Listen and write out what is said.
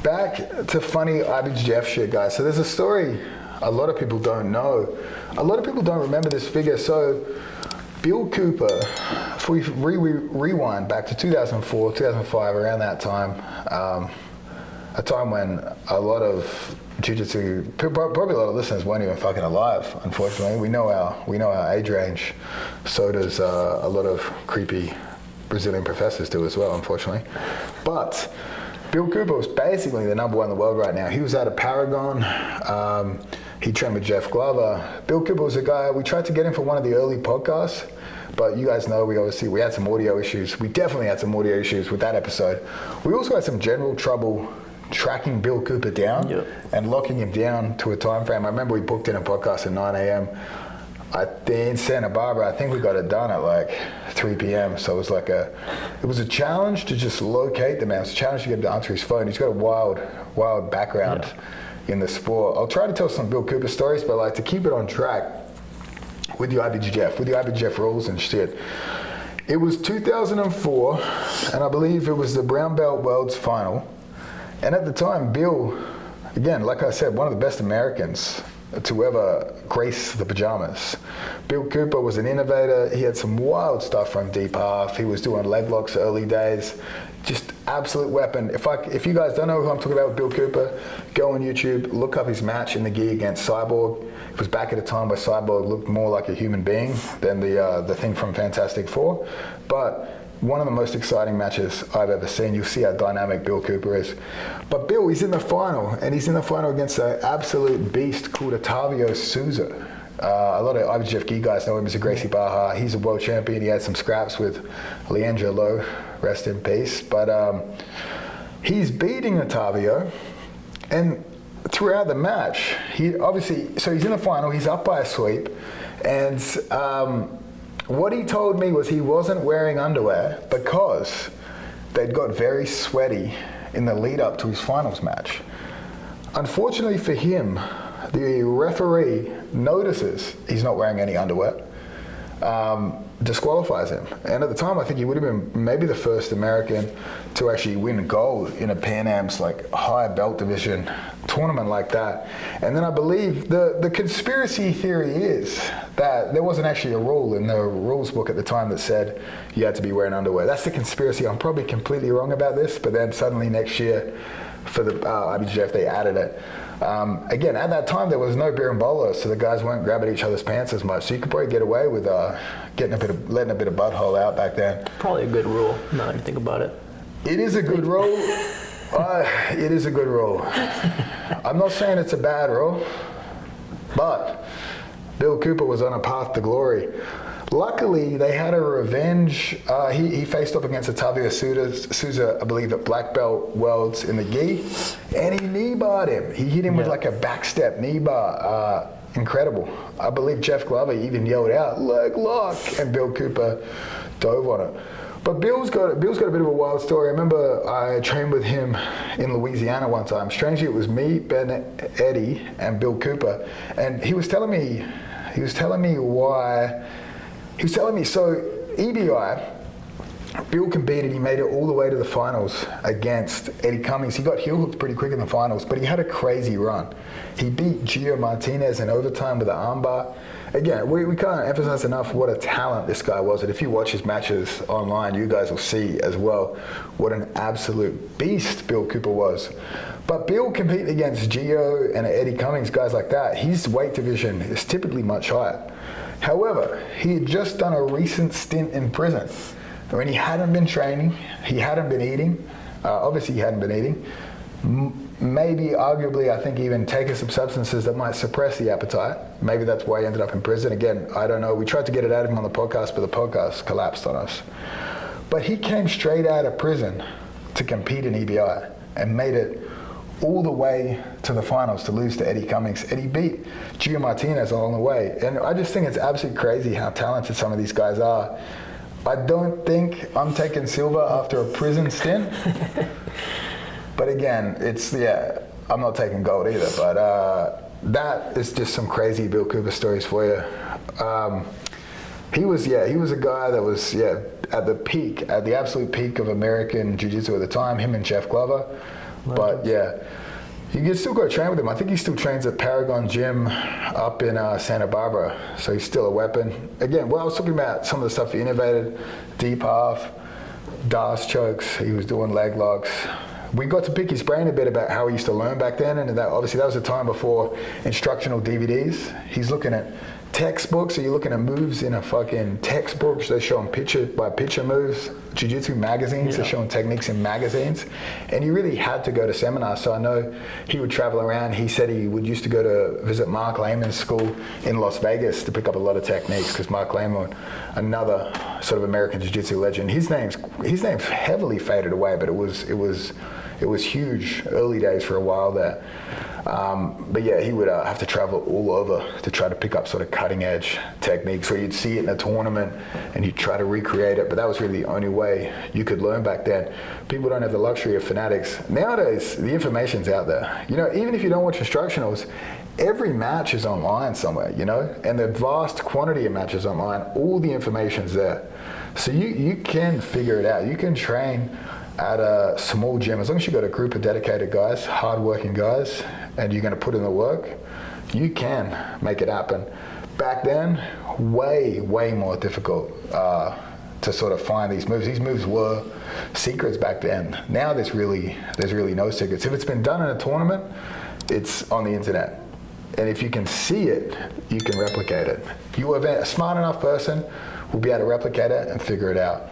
Back to funny IBJJF shit, guys. So there's a story a lot of people don't know. A lot of people don't remember this figure. So Bill Cooper, if we rewind back to 2004, 2005, around that time, a time when a lot of jiu-jitsu, probably a lot of listeners weren't even fucking alive, unfortunately. We know our age range. So does a lot of creepy Brazilian professors do as well, unfortunately. But Bill Cooper was basically the number one in the world right now. He was out of Paragon. He trained with Jeff Glover. Bill Cooper was a guy, we tried to get him for one of the early podcasts, but you guys know we had some audio issues. We definitely had some audio issues with that episode. We also had some general trouble tracking Bill Cooper down and locking him down to a time frame. I remember we booked in a podcast at 9 a.m. In Santa Barbara. I think we got it done at like 3 p.m. So it was a challenge to just locate the man. It was a challenge to get him to answer his phone. He's got a wild background in the sport. I'll try to tell some Bill Cooper stories, but like to keep it on track with the IBJJF rules and shit. It was 2004, and I believe it was the Brown Belt Worlds final. And at the time, Bill, again, like I said, one of the best Americans to ever grace the pajamas. Bill Cooper was an innovator. He had some wild stuff from deep half. He was doing leg locks early days. Just absolute weapon. If you guys don't know who I'm talking about with Bill Cooper, go on YouTube, look up his match in the gi against Cyborg. It was back at a time where Cyborg looked more like a human being than the thing from Fantastic Four. But one of the most exciting matches I've ever seen. You'll see how dynamic Bill Cooper is. But Bill, he's in the final, and he's in the final against an absolute beast called Otavio Souza. A lot of IBJJF gi guys know him as a Gracie Barra. He's a world champion. He had some scraps with Leandro Lo, rest in peace. But he's beating Otavio, and throughout the match, so he's in the final, he's up by a sweep, and what he told me was he wasn't wearing underwear because they'd got very sweaty in the lead up to his finals match. Unfortunately for him, the referee notices he's not wearing any underwear, disqualifies him. And at the time, I think he would have been maybe the first American to actually win gold in a Pan Am's like high belt division tournament like that. And then I believe the conspiracy theory is that there wasn't actually a rule in the rules book at the time that said you had to be wearing underwear. That's the conspiracy. I'm probably completely wrong about this, but then suddenly next year for the IBJJF, they added it. Again, at that time, there was no berimbolo, so the guys weren't grabbing each other's pants as much. So you could probably get away with letting a bit of butthole out back then. Probably a good rule, now that you think about it. It is a good rule. It is a good rule. I'm not saying it's a bad rule, but Bill Cooper was on a path to glory. Luckily, they had a revenge. He faced off against Otavio Souza, I believe, at Black Belt Worlds in the gi, and he knee barred him. He hit him with like a backstep knee bar. Incredible. I believe Jeff Glover even yelled out, "Leg lock," and Bill Cooper dove on it. But Bill's got a bit of a wild story. I remember I trained with him in Louisiana one time. Strangely, it was me, Ben Eddy, and Bill Cooper, and he was telling me why. He was telling me, so EBI, Bill competed, he made it all the way to the finals against Eddie Cummings. He got heel hooked pretty quick in the finals, but he had a crazy run. He beat Gio Martinez in overtime with an armbar. Again, we can't emphasize enough what a talent this guy was, and if you watch his matches online, you guys will see as well what an absolute beast Bill Cooper was. But Bill competing against Gio and Eddie Cummings, guys like that, his weight division is typically much higher. However, he had just done a recent stint in prison. When he hadn't been training, he hadn't been eating. Obviously, he hadn't been eating. Maybe, arguably, I think even taking some substances that might suppress the appetite. Maybe that's why he ended up in prison. Again, I don't know. We tried to get it out of him on the podcast, but the podcast collapsed on us. But he came straight out of prison to compete in EBI and made it all the way to the finals to lose to Eddie Cummings. And he beat Gio Martinez along the way. And I just think it's absolutely crazy how talented some of these guys are. I don't think I'm taking silver after a prison stint. But again, I'm not taking gold either. But that is just some crazy Bill Cooper stories for you. He was a guy that was, at the absolute peak of American Jiu-Jitsu at the time, him and Jeff Glover. But yeah, you can still go train with him. I think he still trains at Paragon Gym up in Santa Barbara. So he's still a weapon. Again, well, I was talking about some of the stuff he innovated, deep half, DAS chokes. He was doing leg locks. We got to pick his brain a bit about how he used to learn back then, and that obviously that was a time before instructional DVDs. He's looking at textbooks, so you're looking at moves in a fucking textbook. They're showing picture by picture moves. Jiu-Jitsu magazines, they're showing techniques in magazines. And you really had to go to seminars. So I know he would travel around. He said he would used to go to visit Mark Lehman's school in Las Vegas to pick up a lot of techniques, because Mark Lehman, another sort of American Jiu-Jitsu legend, his name's heavily faded away, but it was huge early days for a while there. But yeah, he would have to travel all over to try to pick up sort of cutting edge techniques, or you'd see it in a tournament and you'd try to recreate it, but that was really the only way you could learn back then. People don't have the luxury of fanatics. Nowadays, the information's out there. You know, even if you don't watch instructionals, every match is online somewhere, you know, and the vast quantity of matches online, all the information's there. So you can figure it out. You can train at a small gym, as long as you've got a group of dedicated guys, hardworking guys, and you're going to put in the work, you can make it happen. Back then, way more difficult to sort of find these moves. These moves were secrets back then. Now there's really no secrets. If it's been done in a tournament, it's on the internet. And if you can see it, you can replicate it. A smart enough person will be able to replicate it and figure it out.